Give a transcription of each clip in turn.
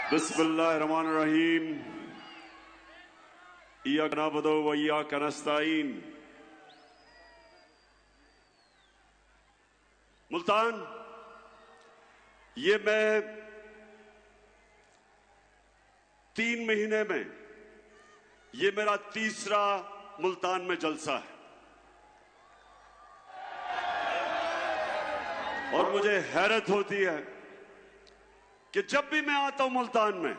बिस्मिल्लाहिर्रहमानिर्रहीम। इय्याका नअबुदु व इय्याका नस्तईन। मुल्तान, ये मैं 3 महीने में ये मेरा तीसरा मुल्तान में जलसा है और मुझे हैरत होती है कि जब भी मैं आता हूं मुल्तान में,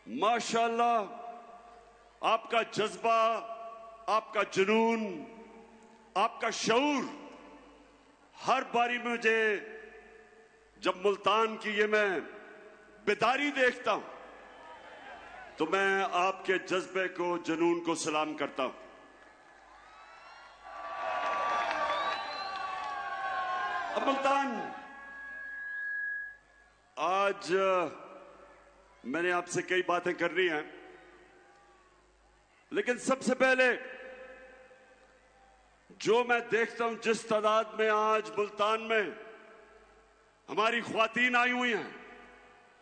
माशाअल्लाह आपका जज्बा, आपका जुनून, आपका शऊर हर बारी मुझे, जब मुल्तान की ये मैं बेदारी देखता हूं तो मैं आपके जज्बे को, जुनून को सलाम करता हूं। अब मुल्तान, आज मैंने आपसे कई बातें करनी हैं, लेकिन सबसे पहले जो मैं देखता हूं, जिस तादाद में आज मुल्तान में हमारी ख्वातीन आई हुई हैं,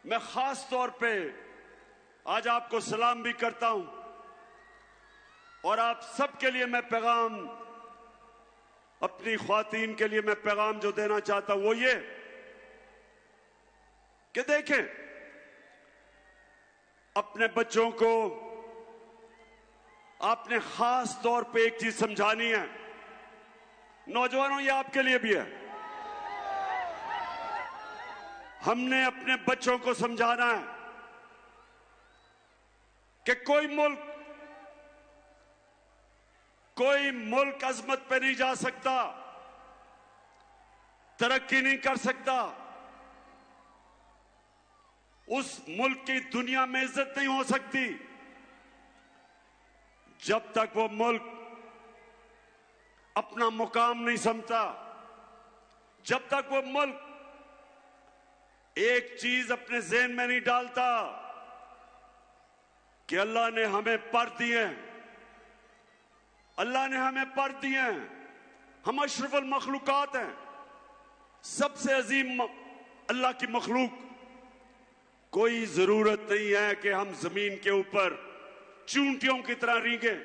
मैं खास तौर पे आज आपको सलाम भी करता हूं और आप सबके लिए मैं पैगाम, अपनी ख्वातीन के लिए मैं पैगाम जो देना चाहता हूं वो ये कि देखें, अपने बच्चों को आपने खास तौर पे एक चीज समझानी है। नौजवानों, ये आपके लिए भी है। हमने अपने बच्चों को समझाना है कि कोई मुल्क अजमत पे नहीं जा सकता, तरक्की नहीं कर सकता, उस मुल्क की दुनिया में इज्जत नहीं हो सकती जब तक वो मुल्क अपना मुकाम नहीं समझता, जब तक वो मुल्क एक चीज अपने ज़हन में नहीं डालता कि अल्लाह ने हमें पर दिए हैं, अल्लाह ने हमें पर दिए हैं, हम अशरफुल मखलूकात हैं, सबसे अजीम अल्लाह की मखलूक। कोई जरूरत नहीं है कि हम जमीन के ऊपर चूंटियों की तरह रींगे।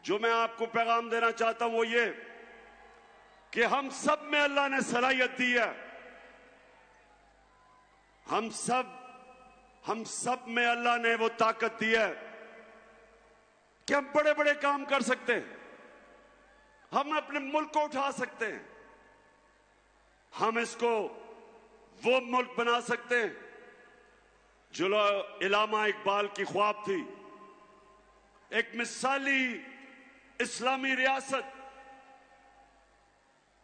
जो मैं आपको पैगाम देना चाहता हूं वो ये कि हम सब में अल्लाह ने सलाहियत दी है, हम सब में अल्लाह ने वो ताकत दी है कि हम बड़े बड़े काम कर सकते हैं, हम अपने मुल्क को उठा सकते हैं, हम इसको वो मुल्क बना सकते हैं जो इलामा इकबाल की ख्वाब थी, एक मिसाली इस्लामी रियासत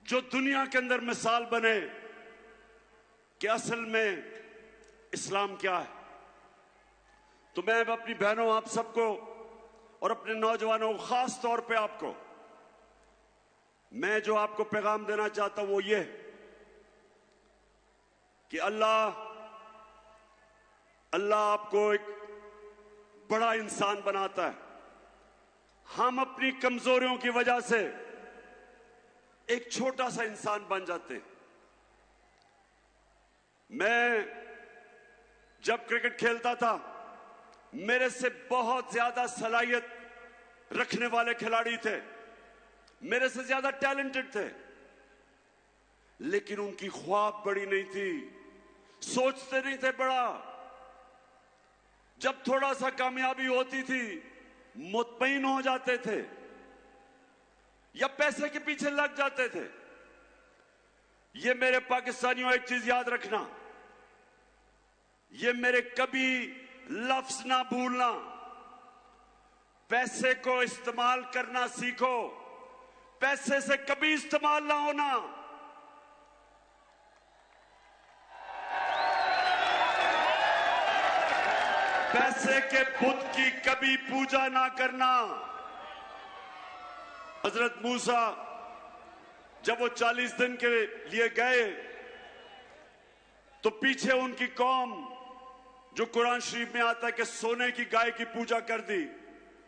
जो दुनिया के अंदर मिसाल बने कि असल में इस्लाम क्या है। तो मैं अपनी बहनों, आप सबको और अपने नौजवानों को, खास तौर पे आपको, मैं जो आपको पैगाम देना चाहता हूं वो ये कि अल्लाह आपको एक बड़ा इंसान बनाता है। हम अपनी कमजोरियों की वजह से एक छोटा सा इंसान बन जाते हैं। मैं जब क्रिकेट खेलता था, मेरे से बहुत ज्यादा सलाहियत रखने वाले खिलाड़ी थे, मेरे से ज्यादा टैलेंटेड थे, लेकिन उनकी ख्वाब बड़ी नहीं थी, सोचते नहीं थे बड़ा। जब थोड़ा सा कामयाबी होती थी मुतमईन हो जाते थे या पैसे के पीछे लग जाते थे। ये मेरे पाकिस्तानियों एक चीज याद रखना, ये मेरे कभी लफ्ज ना भूलना, पैसे को इस्तेमाल करना सीखो, पैसे से कभी इस्तेमाल ना होना। पैसे के बुत की कभी पूजा ना करना। हजरत मूसा जब वो 40 दिन के लिए गए तो पीछे उनकी कौम, जो कुरान शरीफ में आता है कि सोने की गाय की पूजा कर दी,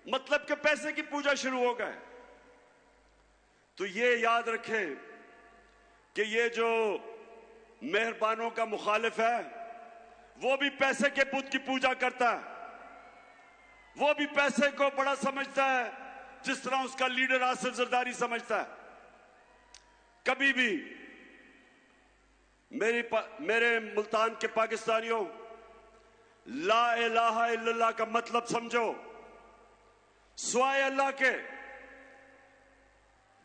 मतलब कि पैसे की पूजा शुरू हो गए। तो ये याद रखें कि ये जो मेहरबानों का मुखालिफ है, वो भी पैसे के बुत की पूजा करता है, वो भी पैसे को बड़ा समझता है जिस तरह उसका लीडर आसिफ जरदारी समझता है। कभी भी मेरे मुल्तान के पाकिस्तानियों, ला इलाहा इल्लल्लाह का मतलब समझो। स्वाय अल्लाह के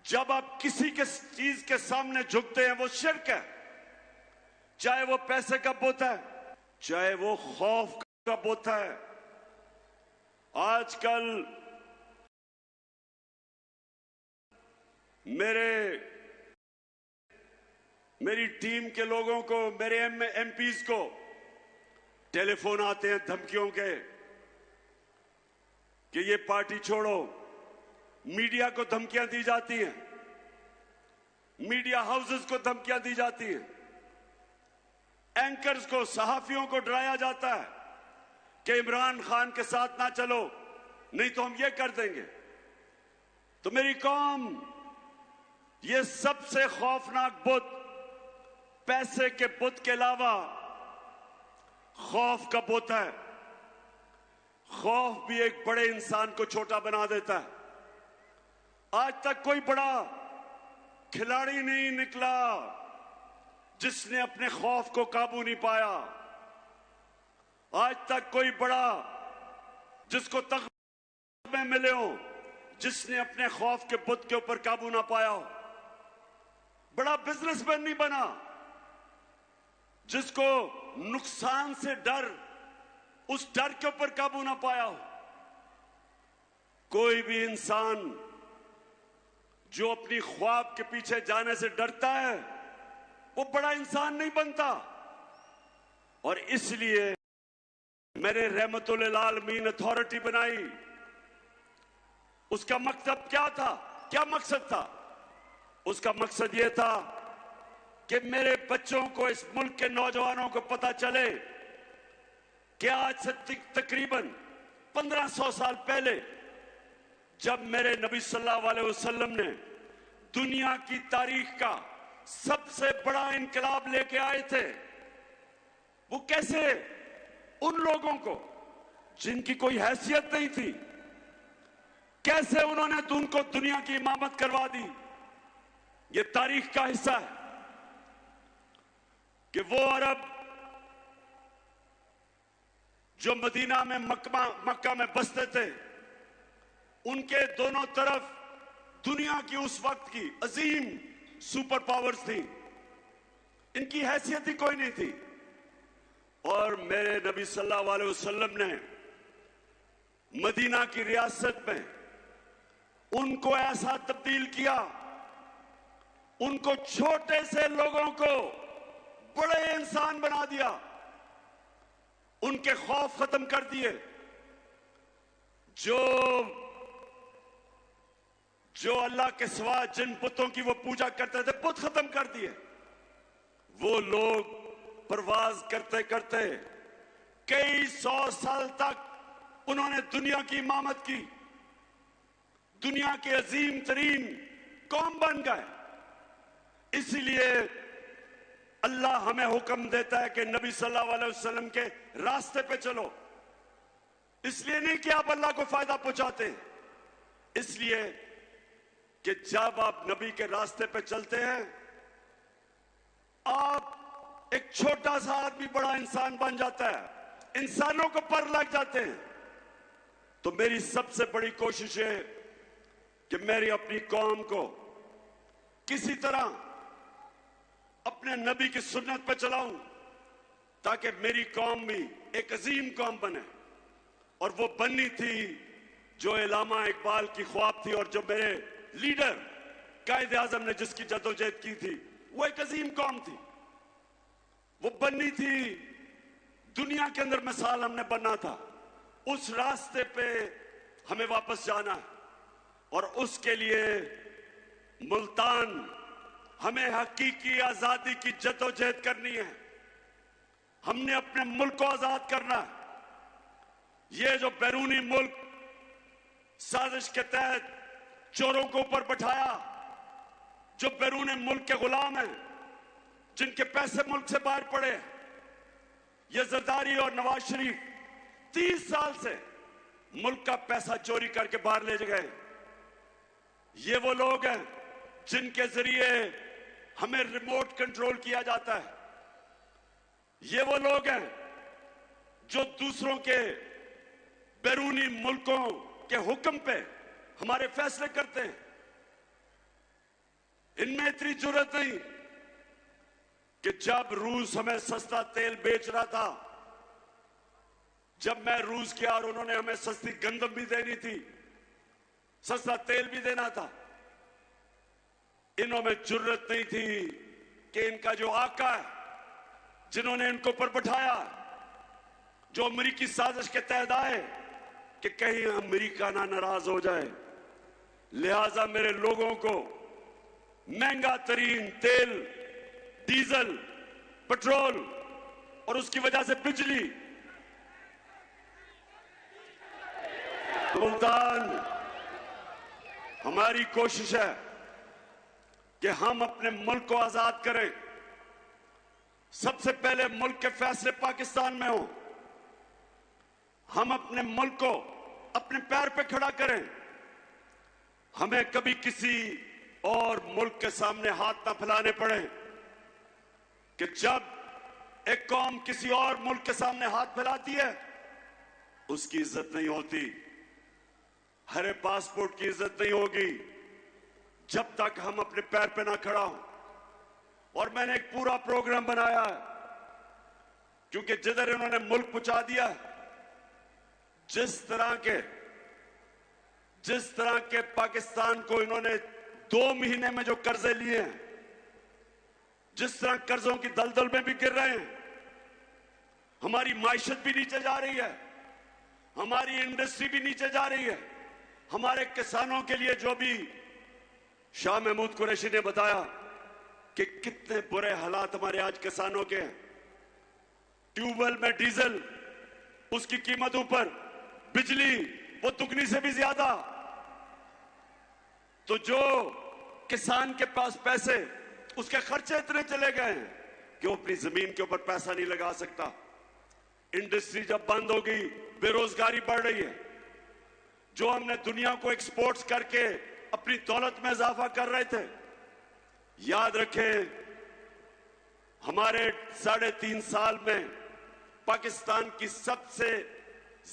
जब आप किसी के चीज के सामने झुकते हैं वो शिर्क है, चाहे वो पैसे का बुत है, चाहे वो खौफ का बुत है। आजकल मेरी टीम के लोगों को, मेरे एमपीज को टेलीफोन आते हैं धमकियों के कि ये पार्टी छोड़ो। मीडिया को धमकियां दी जाती हैं, मीडिया हाउसेस को धमकियां दी जाती हैं, एंकर्स को, सहाफियों को डराया जाता है कि इमरान खान के साथ ना चलो नहीं तो हम ये कर देंगे। तो मेरी कौम, ये सबसे खौफनाक बुत पैसे के बुत के अलावा खौफ का बुत है। खौफ भी एक बड़े इंसान को छोटा बना देता है। आज तक कोई बड़ा खिलाड़ी नहीं निकला जिसने अपने खौफ को काबू नहीं पाया। आज तक कोई बड़ा जिसको तगमे मिले हो जिसने अपने खौफ के बुत के ऊपर काबू ना पाया हो। बड़ा बिजनेसमैन नहीं बना जिसको नुकसान से डर, उस डर के ऊपर काबू ना पाया हो। कोई भी इंसान जो अपनी ख्वाब के पीछे जाने से डरता है वो बड़ा इंसान नहीं बनता। और इसलिए मैंने रहमतुल लिल आलमीन अथॉरिटी बनाई। उसका मकसद क्या था? क्या मकसद था? उसका मकसद यह था कि मेरे बच्चों को, इस मुल्क के नौजवानों को पता चले कि आज से तकरीबन 1500 साल पहले जब मेरे नबी सल्लल्लाहु अलैहि वसल्लम ने दुनिया की तारीख का सबसे बड़ा इनकलाब लेके आए थे, वो कैसे उन लोगों को जिनकी कोई हैसियत नहीं थी, कैसे उन्होंने उनको दुनिया की इमामत करवा दी। ये तारीख का हिस्सा है कि वो अरब जो मदीना में मक्का में बसते थे, उनके दोनों तरफ दुनिया की उस वक्त की अजीम सुपर पावर्स थी, इनकी हैसियत ही कोई नहीं थी। और मेरे नबी सल्लल्लाहु अलैहि वसल्लम ने मदीना की रियासत में उनको ऐसा तब्दील किया, उनको छोटे से लोगों को बड़े इंसान बना दिया, उनके खौफ खत्म कर दिए। जो अल्लाह के सिवा जिन बुतों की वो पूजा करते थे, बुत खत्म कर दिए। वो लोग परवाज करते करते कई 100 साल तक उन्होंने दुनिया की इमामत की, दुनिया के अजीम तरीन कौम बन गए। इसीलिए अल्लाह हमें हुक्म देता है कि नबी सल्लल्लाहु अलैहि वसल्लम के रास्ते पे चलो। इसलिए नहीं कि आप अल्लाह को फायदा पहुंचाते, इसलिए कि जब आप नबी के रास्ते पे चलते हैं, आप एक छोटा सा आदमी बड़ा इंसान बन जाता है, इंसानों को पर लग जाते हैं। तो मेरी सबसे बड़ी कोशिश है कि मेरी अपनी कौम को किसी तरह अपने नबी की सुन्नत पे चलाऊं ताकि मेरी कौम भी एक अजीम कौम बने। और वो बननी थी जो इलामा इकबाल की ख्वाब थी, और जो मेरे लीडर कायदे आजम ने जिसकी जद्दोजहद की थी, वो एक अजीम कौम थी। वो बननी थी, दुनिया के अंदर मिसाल हमने बनना था। उस रास्ते पे हमें वापस जाना है और उसके लिए मुल्तान हमें हकीकी आजादी की जद्दोजहद करनी है। हमने अपने मुल्क को आजाद करना है। ये जो बैरूनी मुल्क साजिश के तहत चोरों को ऊपर बैठाया, जो बैरून मुल्क के गुलाम हैं, जिनके पैसे मुल्क से बाहर पड़े, ये जरदारी और नवाज शरीफ 30 साल से मुल्क का पैसा चोरी करके बाहर ले गए। ये वो लोग हैं जिनके जरिए हमें रिमोट कंट्रोल किया जाता है। ये वो लोग हैं जो दूसरों के बैरूनी मुल्कों के हुक्म पे हमारे फैसले करते हैं। इनमें इतनी जरूरत नहीं कि जब रूस हमें सस्ता तेल बेच रहा था, जब मैं रूस गया और उन्होंने हमें सस्ती गंदम भी देनी थी, सस्ता तेल भी देना था, इन्हों में जरूरत नहीं थी कि इनका जो आका है, जिन्होंने इनको ऊपर बैठाया, जो अमेरिकी साजिश के तहत आए कि कहीं अमेरिका ना नाराज हो जाए, लिहाजा मेरे लोगों को महंगा तरीन तेल, डीजल, पेट्रोल और उसकी वजह से बिजली, मुल्तान, हमारी कोशिश है कि हम अपने मुल्क को आजाद करें। सबसे पहले मुल्क के फैसले पाकिस्तान में हो। हम अपने मुल्क को अपने पैर पे खड़ा करें। हमें कभी किसी और मुल्क के सामने हाथ ना फैलाने पड़े कि जब एक कौम किसी और मुल्क के सामने हाथ फैलाती है उसकी इज्जत नहीं होती। हरे पासपोर्ट की इज्जत नहीं होगी जब तक हम अपने पैर पे ना खड़ा हो। और मैंने एक पूरा प्रोग्राम बनाया है, क्योंकि जिधर इन्होंने मुल्क पहुंचा दिया, जिस तरह के पाकिस्तान को इन्होंने 2 महीने में जो कर्जे लिए हैं, जिस तरह कर्जों की दलदल में भी गिर रहे हैं, हमारी माइशत भी नीचे जा रही है, हमारी इंडस्ट्री भी नीचे जा रही है। हमारे किसानों के लिए जो भी शाह महमूद कुरैशी ने बताया कि कितने बुरे हालात हमारे आज किसानों के हैं। ट्यूबवेल में डीजल, उसकी कीमत ऊपर, बिजली वो दुगनी से भी ज्यादा। तो जो किसान के पास पैसे, उसके खर्चे इतने चले गए हैं कि वो अपनी जमीन के ऊपर पैसा नहीं लगा सकता। इंडस्ट्री जब बंद होगी, बेरोजगारी बढ़ रही है। जो हमने दुनिया को एक्सपोर्ट्स करके अपनी दौलत में इजाफा कर रहे थे, याद रखें हमारे 3.5 साल में पाकिस्तान की सबसे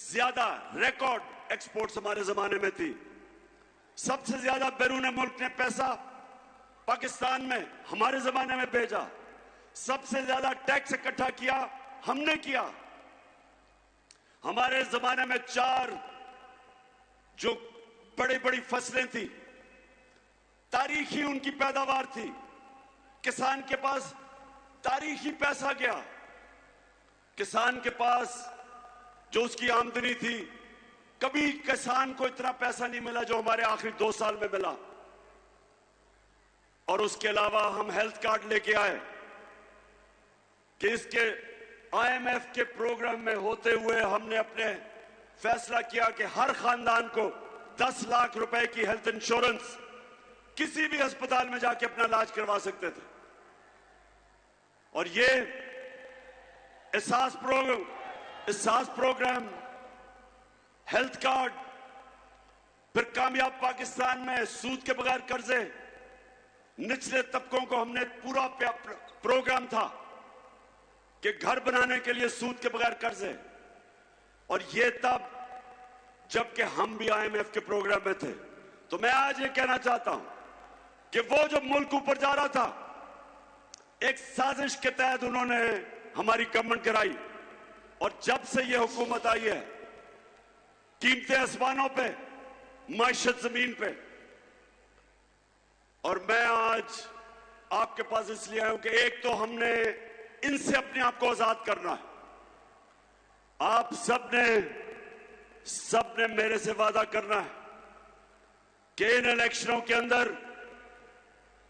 ज्यादा रिकॉर्ड एक्सपोर्ट्स हमारे जमाने में थी। सबसे ज्यादा बैरून मुल्क ने पैसा पाकिस्तान में हमारे जमाने में भेजा। सबसे ज्यादा टैक्स इकट्ठा किया हमने किया। हमारे जमाने में 4 जो बड़ी बड़ी फसलें थी, तारीखी उनकी पैदावार थी, किसान के पास तारीखी पैसा गया। किसान के पास जो उसकी आमदनी थी, कभी किसान को इतना पैसा नहीं मिला जो हमारे आखिरी 2 साल में मिला। और उसके अलावा हम हेल्थ कार्ड लेके आए कि इसके IMF के प्रोग्राम में होते हुए हमने अपने फैसला किया कि हर खानदान को 10 लाख रुपए की हेल्थ इंश्योरेंस किसी भी अस्पताल में जाके अपना इलाज करवा सकते थे। और ये एहसास प्रोग्राम, हेल्थ कार्ड, फिर कामयाब पाकिस्तान में सूद के बगैर कर्जे, निचले तबकों को हमने पूरा प्रोग्राम था कि घर बनाने के लिए सूद के बगैर कर्जे। और ये तब जबकि हम भी IMF के प्रोग्राम में थे। तो मैं आज ये कहना चाहता हूं कि वो जो मुल्क ऊपर जा रहा था, एक साजिश के तहत उन्होंने हमारी गवर्नमेंट गिराई। और जब से ये हुकूमत आई है, कीमतें आसमानों पे, माइशत जमीन पे। और मैं आज आपके पास इसलिए आया हूं कि एक तो हमने इनसे अपने आप को आजाद करना है। आप सबने मेरे से वादा करना है कि इन इलेक्शनों के अंदर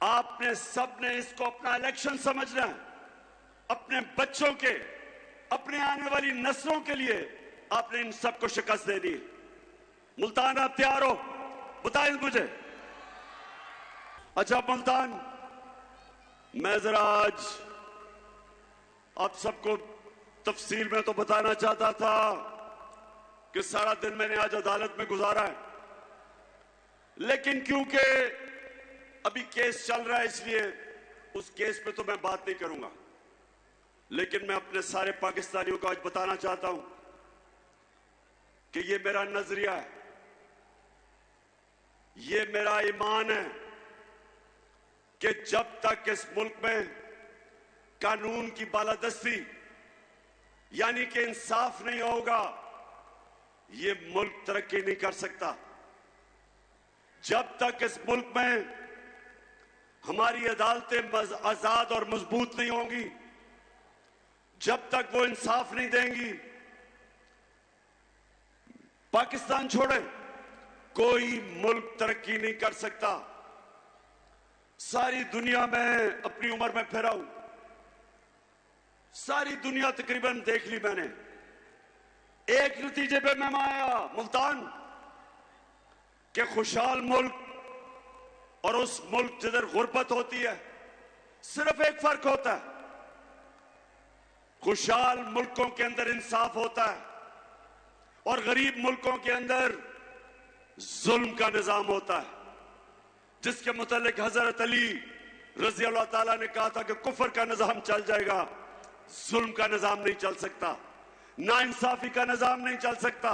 आपने सबने इसको अपना इलेक्शन समझना है। अपने बच्चों के, अपने आने वाली नस्लों के लिए आपने इन सबको शिकस्त देनी है। मुल्तान, आप तैयार हो? बताएं मुझे। अच्छा मुल्तान, मैं जरा आज आप सबको तफसील में तो बताना चाहता था कि सारा दिन मैंने आज अदालत में गुजारा है, लेकिन क्योंकि अभी केस चल रहा है इसलिए उस केस पे तो मैं बात नहीं करूंगा। लेकिन मैं अपने सारे पाकिस्तानियों को आज बताना चाहता हूं कि ये मेरा नजरिया है, ये मेरा ईमान है कि जब तक इस मुल्क में कानून की बालादस्ती यानी कि इंसाफ नहीं होगा, ये मुल्क तरक्की नहीं कर सकता। जब तक इस मुल्क में हमारी अदालतें आजाद और मजबूत नहीं होंगी, जब तक वो इंसाफ नहीं देंगी, पाकिस्तान छोड़े कोई मुल्क तरक्की नहीं कर सकता। सारी दुनिया में अपनी उम्र में फिरा हूं, सारी दुनिया तकरीबन देख ली मैंने। एक नतीजे पे मैं आया मुल्तान के खुशहाल मुल्क और उस मुल्क जिधर गुर्बत होती है, सिर्फ एक फर्क होता है, खुशहाल मुल्कों के अंदर इंसाफ होता है और गरीब मुल्कों के अंदर जुल्म का निजाम होता है, जिसके मुतालिक हजरत अली रजी अल्लाह ताला ने कहा था कि कुफर का निजाम चल जाएगा, जुल्म का निजाम नहीं चल सकता, नाइंसाफी का निजाम नहीं चल सकता।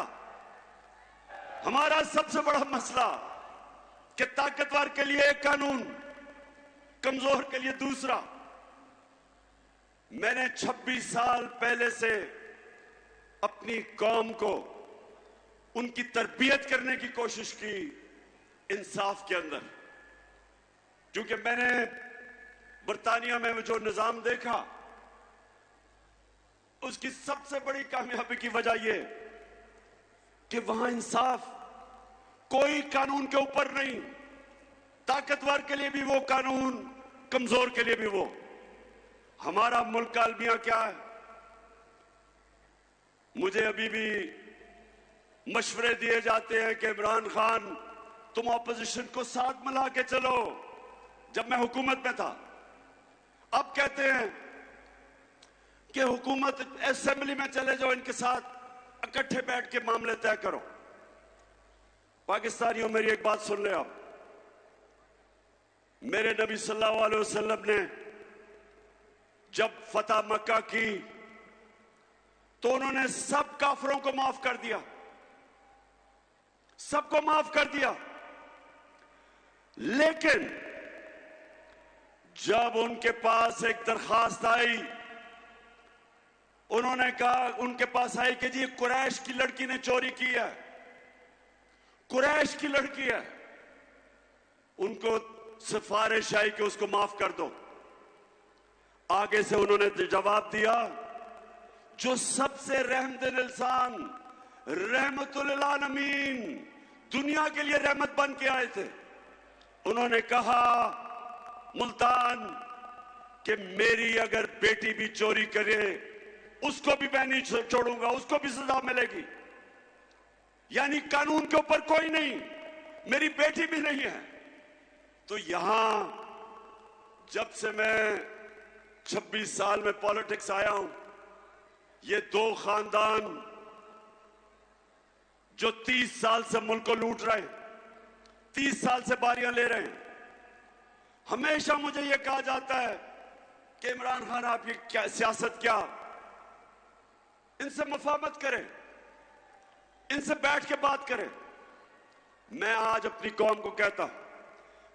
हमारा सबसे बड़ा मसला कि ताकतवर के लिए एक कानून, कमजोर के लिए दूसरा। मैंने 26 साल पहले से अपनी कौम को उनकी तरबियत करने की कोशिश की इंसाफ के अंदर, क्योंकि मैंने बरतानिया में जो निजाम देखा उसकी सबसे बड़ी कामयाबी की वजह यह कि वहां इंसाफ कोई कानून के ऊपर नहीं, ताकतवर के लिए भी वो कानून, कमजोर के लिए भी वो। हमारा मुल्क का अलमिया क्या है? मुझे अभी भी मशवरे दिए जाते हैं कि इमरान खान तुम ऑपोजिशन को साथ मिला के चलो। जब मैं हुकूमत में था, अब कहते हैं कि हुकूमत असेंबली में चले जाओ, इनके साथ इकट्ठे बैठ के मामले तय करो। पाकिस्तानियों, मेरी एक बात सुन ले आप। मेरे नबी सल्लल्लाहु अलैहि वसल्लम ने जब फतह मक्का की तो उन्होंने सब काफिरों को माफ कर दिया, सबको माफ कर दिया। लेकिन जब उनके पास एक दरखास्त आई, उन्होंने कहा, उनके पास आई कि जी कुरैश की लड़की ने चोरी की है, कुरैश की लड़की है, उनको सिफारिश आई कि उसको माफ कर दो। आगे से उन्होंने जवाब दिया, जो सबसे रहमतुल इंसान, रहमतुल आलमीन, दुनिया के लिए रहमत बन के आए थे, उन्होंने कहा मुल्तान कि मेरी अगर बेटी भी चोरी करे उसको भी मैं नहीं छोड़ूंगा, उसको भी सजा मिलेगी। यानी कानून के ऊपर कोई नहीं, मेरी बेटी भी नहीं है। तो यहां जब से मैं 26 साल में पॉलिटिक्स आया हूं, ये दो खानदान जो 30 साल से मुल्क को लूट रहे हैं, 30 साल से बारियां ले रहे हैं, हमेशा मुझे यह कहा जाता है कि इमरान खान आप ये क्या सियासत, क्या इनसे मुफाहमत करें, इनसे बैठ के बात करें। मैं आज अपनी कौम को कहता हूं,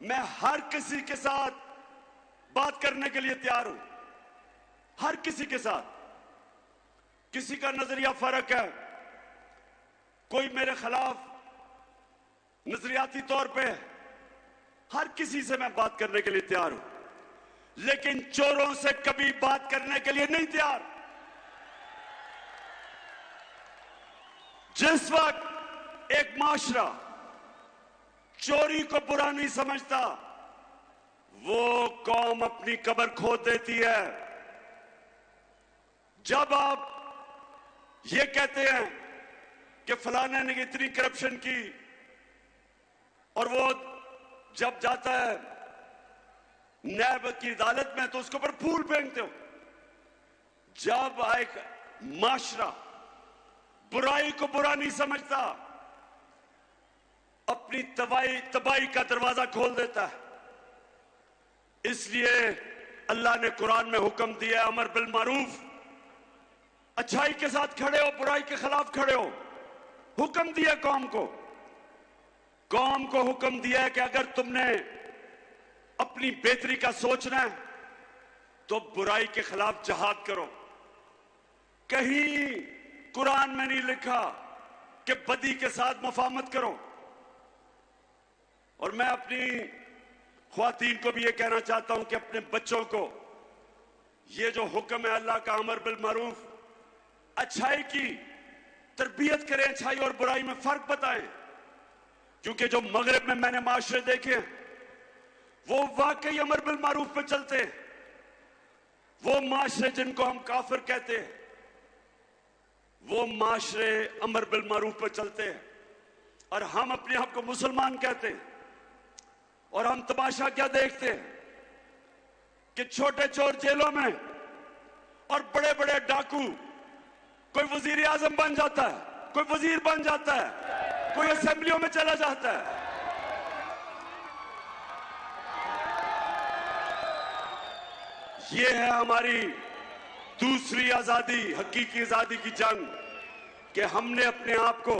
मैं हर किसी के साथ बात करने के लिए तैयार हूं, हर किसी के साथ। किसी का नजरिया फर्क है, कोई मेरे खिलाफ नजरियाती तौर पे है, हर किसी से मैं बात करने के लिए तैयार हूं, लेकिन चोरों से कभी बात करने के लिए नहीं तैयार। जिस वक्त एक माशरा चोरी को बुरा नहीं समझता, वो कौम अपनी कब्र खोद देती है। जब आप ये कहते हैं कि फलाने ने इतनी करप्शन की, और वो जब जाता है न्याय की अदालत में तो उसके ऊपर फूल फेंकते हो। जब एक माशरा बुराई को बुरा नहीं समझता, अपनी तबाही का दरवाजा खोल देता है। इसलिए अल्लाह ने कुरान में हुक्म दिया, अमर बिल मारूफ, अच्छाई के साथ खड़े हो, बुराई के खिलाफ खड़े हो। हुक्म दिया कौम को हुक्म दिया है कि अगर तुमने अपनी बेहतरी का सोचना है तो बुराई के खिलाफ जहाद करो। कहीं कुरान में नहीं लिखा कि बदी के साथ मुफाहमत करो। और मैं अपनी ख्वातीन को भी ये कहना चाहता हूं कि अपने बच्चों को ये जो हुक्म है अल्लाह का, अमर बिल मारूफ, अच्छाई की तरबियत करें, अच्छाई और बुराई में फर्क बताएं। क्योंकि जो मगरिब में मैंने माशरे देखे वो वाकई अमर बिल मारूफ पे चलते हैं। वो माशरे जिनको हम काफिर कहते हैं, वो माशरे अमर बिल मारूफ पे चलते हैं। और हम अपने आप को मुसलमान कहते हैं। और हम तमाशा क्या देखते हैं कि छोटे चोर जेलों में और बड़े बड़े डाकू, कोई वजीर आजम बन जाता है, कोई वजीर बन जाता है, कोई असेंबलियों में चला जाता है। ये है हमारी दूसरी आजादी, हकीकी आजादी की जंग, कि हमने अपने आप को,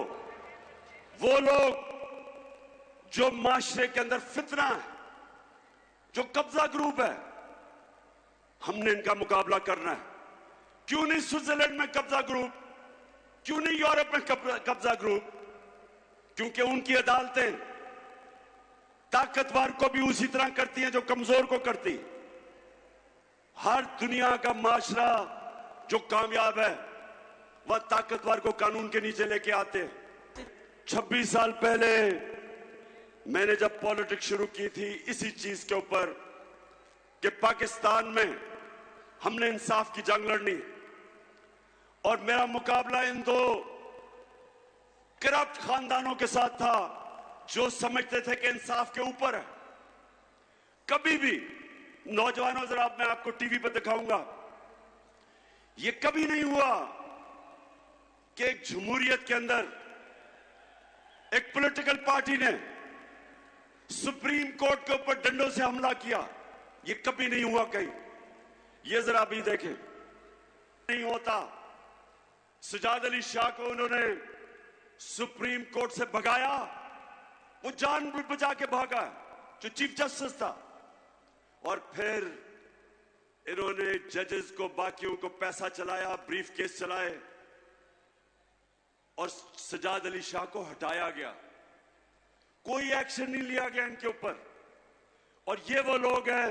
वो लोग जो माशरे के अंदर फितना है, जो कब्जा ग्रुप है, हमने इनका मुकाबला करना है। क्यों नहीं स्विट्जरलैंड में कब्जा ग्रुप, क्यों नहीं यूरोप में कब्जा ग्रुप? क्योंकि उनकी अदालतें ताकतवर को भी उसी तरह करती हैं जो कमजोर को करती। हर दुनिया का माशरा जो कामयाब है वह ताकतवर को कानून के नीचे लेके आते। 26 साल पहले मैंने जब पॉलिटिक्स शुरू की थी इसी चीज के ऊपर कि पाकिस्तान में हमने इंसाफ की जंग लड़नी, और मेरा मुकाबला इन दो करप्ट खानदानों के साथ था जो समझते थे कि इंसाफ के ऊपर है। कभी भी, नौजवानों जरा मैं आपको टीवी पर दिखाऊंगा, ये कभी नहीं हुआ कि एक जमहूरियत के अंदर एक पॉलिटिकल पार्टी ने सुप्रीम कोर्ट के ऊपर डंडों से हमला किया। ये कभी नहीं हुआ कहीं। ये जरा भी देखें, नहीं होता। सजाद अली शाह को उन्होंने सुप्रीम कोर्ट से भगाया, वो जान भी बचा के भागा, जो चीफ जस्टिस था। और फिर इन्होंने जजेस को, बाकियों को पैसा चलाया, ब्रीफ केस चलाए, और सजाद अली शाह को हटाया गया। कोई एक्शन नहीं लिया गया इनके ऊपर। और ये वो लोग हैं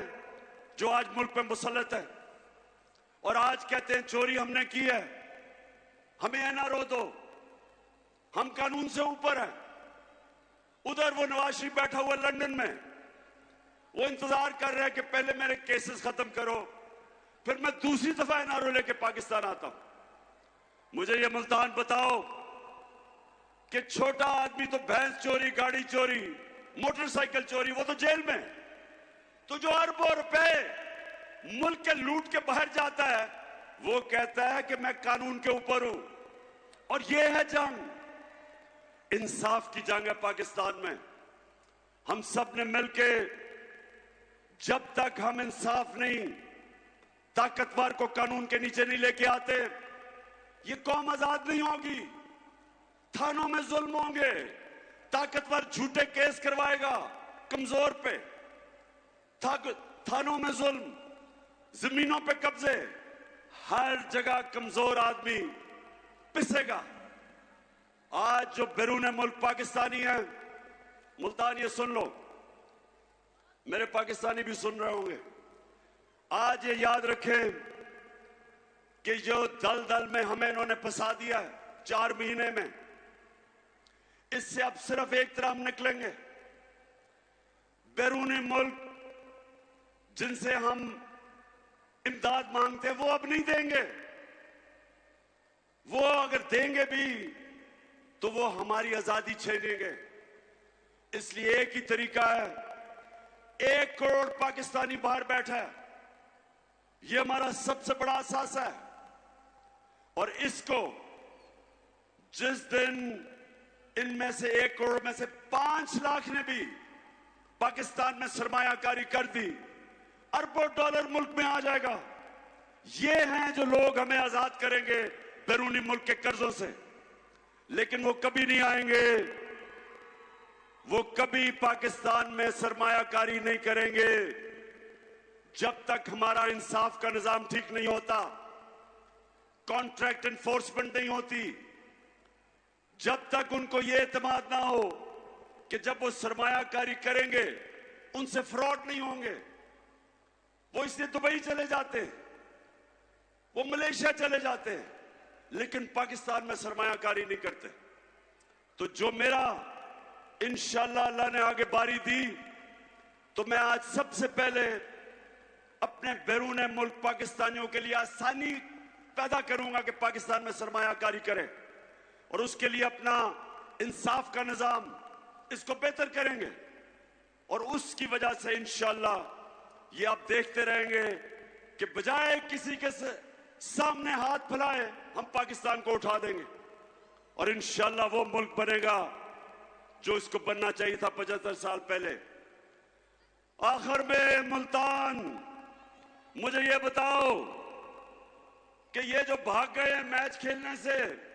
जो आज मुल्क पे मुसल्लत है और आज कहते हैं चोरी हमने की है, हमें एनआरओ दो, हम कानून से ऊपर है। उधर वो नवाज शरीफ बैठा हुआ लंदन में, वो इंतजार कर रहे हैं कि पहले मेरे केसेस खत्म करो, फिर मैं दूसरी दफा एनआरओ लेके पाकिस्तान आता हूं। मुझे ये मुल्तान बताओ कि छोटा आदमी तो भैंस चोरी, गाड़ी चोरी, मोटरसाइकिल चोरी, वो तो जेल में। तो जो अरबों रुपए मुल्क के लूट के बाहर जाता है वो कहता है कि मैं कानून के ऊपर हूं। और ये है जंग, इंसाफ की जंग है पाकिस्तान में। हम सब ने मिलके, जब तक हम इंसाफ नहीं, ताकतवर को कानून के नीचे नहीं लेके आते, ये कौम आजाद नहीं होगी। थानों में जुल्म होंगे, ताकतवर झूठे केस करवाएगा कमजोर पे, थानों में जुल्म, जमीनों पे कब्जे, हर जगह कमजोर आदमी पिसेगा। आज जो बैरून मुल्क पाकिस्तानी है, मुल्तान ये सुन लो, मेरे पाकिस्तानी भी सुन रहे होंगे, आज ये याद रखें कि जो दलदल में हमें इन्होंने फंसा दिया है 4 महीने में, इससे अब सिर्फ एक तरह हम निकलेंगे। बैरूनी मुल्क जिनसे हम इमदाद मांगते हैं वो अब नहीं देंगे। वो अगर देंगे भी तो वो हमारी आजादी छीनेंगे। इसलिए एक ही तरीका है, 1 करोड़ पाकिस्तानी बाहर बैठा है, ये हमारा सबसे बड़ा असासा है। और इसको जिस दिन इनमें से 1 करोड़ में से 5 लाख ने भी पाकिस्तान में सरमायाकारी कर दी, अरबों डॉलर मुल्क में आ जाएगा। ये हैं जो लोग हमें आजाद करेंगे बैरूनी मुल्क के कर्जों से, लेकिन वो कभी नहीं आएंगे, वो कभी पाकिस्तान में सरमायाकारी नहीं करेंगे जब तक हमारा इंसाफ का निजाम ठीक नहीं होता, कॉन्ट्रैक्ट एनफोर्समेंट नहीं होती, जब तक उनको ये एतमाद ना हो कि जब वो सरमायाकारी करेंगे उनसे फ्रॉड नहीं होंगे। वो इसलिए दुबई चले जाते हैं, वो मलेशिया चले जाते हैं, लेकिन पाकिस्तान में सरमायाकारी नहीं करते। तो जो मेरा इंशाअल्लाह अल्लाह ने आगे बारी दी, तो मैं आज सबसे पहले अपने बैरून मुल्क पाकिस्तानियों के लिए आसानी पैदा करूंगा कि पाकिस्तान में सरमायाकारी करें, और उसके लिए अपना इंसाफ का निजाम इसको बेहतर करेंगे। और उसकी वजह से इंशाअल्लाह ये आप देखते रहेंगे कि बजाय किसी के सामने हाथ फैलाए हम पाकिस्तान को उठा देंगे, और इंशाअल्लाह वो मुल्क बनेगा जो इसको बनना चाहिए था 75 साल पहले। आखिर में मुल्तान, मुझे ये बताओ कि ये जो भाग गए हैं मैच खेलने से,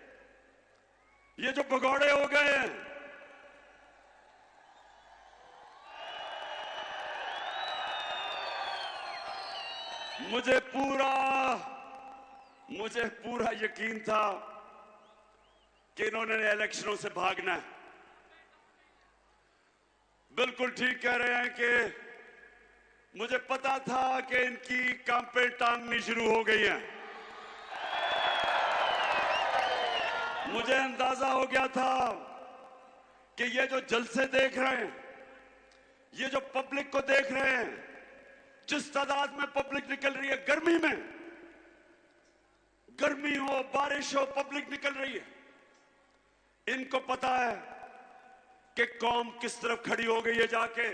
ये जो भगौड़े हो गए हैं, मुझे पूरा यकीन था कि इन्होंने इलेक्शनों से भागना है। बिल्कुल ठीक कह रहे हैं कि मुझे पता था कि इनकी कांपें टांगनी शुरू हो गई हैं। मुझे अंदाजा हो गया था कि ये जो जलसे देख रहे हैं, ये जो पब्लिक को देख रहे हैं, जिस तादाद में पब्लिक निकल रही है, गर्मी हो बारिश हो पब्लिक निकल रही है, इनको पता है कि कौम किस तरफ खड़ी हो गई है। जाके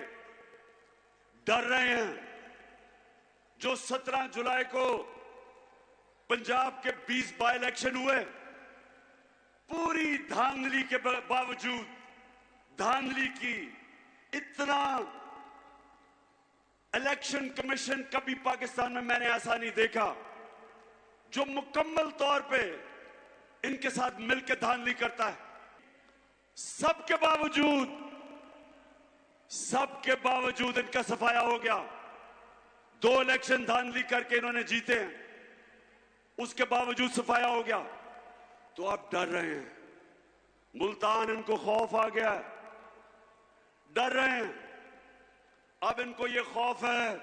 डर रहे हैं। जो 17 जुलाई को पंजाब के 20 बाई इलेक्शन हुए, पूरी धांधली के बावजूद, धांधली की, इतना इलेक्शन कमीशन कभी पाकिस्तान में मैंने ऐसा नहीं देखा जो मुकम्मल तौर पे इनके साथ मिलकर धांधली करता है। सबके बावजूद इनका सफाया हो गया। 2 इलेक्शन धांधली करके इन्होंने जीते हैं, उसके बावजूद सफाया हो गया। तो आप डर रहे हैं, मुल्तान इनको खौफ आ गया, डर रहे हैं। अब इनको ये खौफ है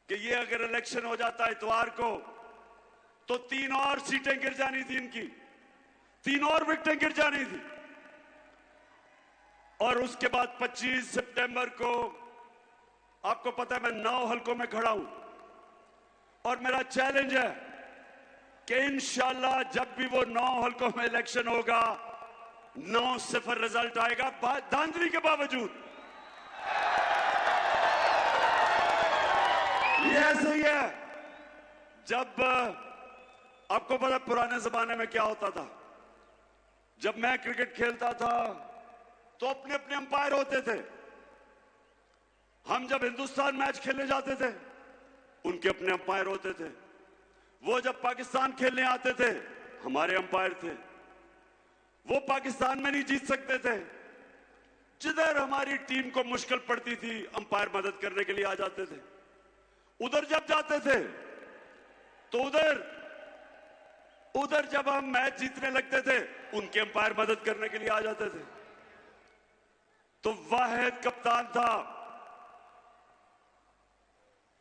कि ये अगर इलेक्शन हो जाता है इतवार को, तो 3 और सीटें गिर जानी थी इनकी, 3 और विकेटें गिर जानी थी। और उसके बाद 25 सितंबर को आपको पता है मैं 9 हलकों में खड़ा हूं, और मेरा चैलेंज है कि इंशाअल्लाह जब भी वो 9 हलकों में इलेक्शन होगा, 9-0 रिजल्ट आएगा धांधली के बावजूद। ये ऐसे ही है। जब आपको पता पुराने जमाने में क्या होता था, जब मैं क्रिकेट खेलता था तो अपने अपने अंपायर होते थे। हम जब हिंदुस्तान मैच खेलने जाते थे, उनके अपने अंपायर होते थे। वो जब पाकिस्तान खेलने आते थे, हमारे अंपायर थे। वो पाकिस्तान में नहीं जीत सकते थे, जिधर हमारी टीम को मुश्किल पड़ती थी अंपायर मदद करने के लिए आ जाते थे। उधर जब जाते थे तो उधर जब हम मैच जीतने लगते थे, उनके अंपायर मदद करने के लिए आ जाते थे। तो वाहिद कप्तान था,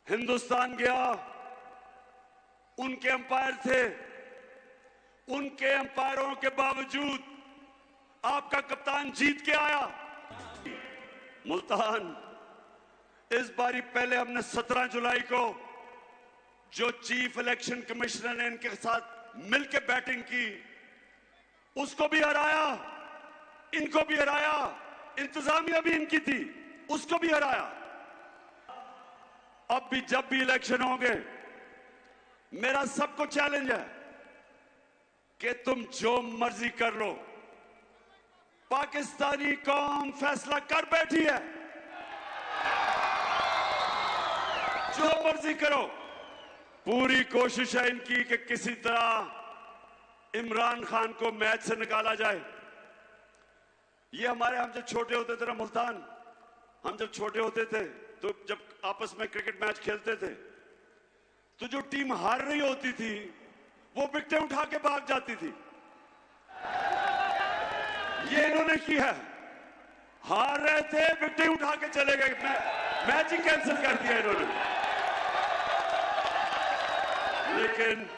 हिंदुस्तान गया, उनके अंपायर थे। उनके अंपायरों के बावजूद आपका कप्तान जीत के आया। मुल्तान इस बारी पहले हमने 17 जुलाई को जो चीफ इलेक्शन कमिश्नर ने इनके साथ मिलकर बैटिंग की, उसको भी हराया, इनको भी हराया, इंतजामिया भी इनकी थी, उसको भी हराया। अब भी जब भी इलेक्शन होंगे, मेरा सबको चैलेंज है कि तुम जो मर्जी कर लो, पाकिस्तानी कौम फैसला कर बैठी है। जो मर्जी करो। पूरी कोशिश है इनकी कि किसी तरह इमरान खान को मैच से निकाला जाए। ये हम जब छोटे होते थे ना मुल्तान, हम जब छोटे होते थे तो जब आपस में क्रिकेट मैच खेलते थे तो जो टीम हार रही होती थी वो विकेटें उठा के भाग जाती थी। ये इन्होंने किया है, हार रहे थे विकेटें उठा के चले गए, मैच ही कैंसिल कर दिया इन्होंने। लेकिन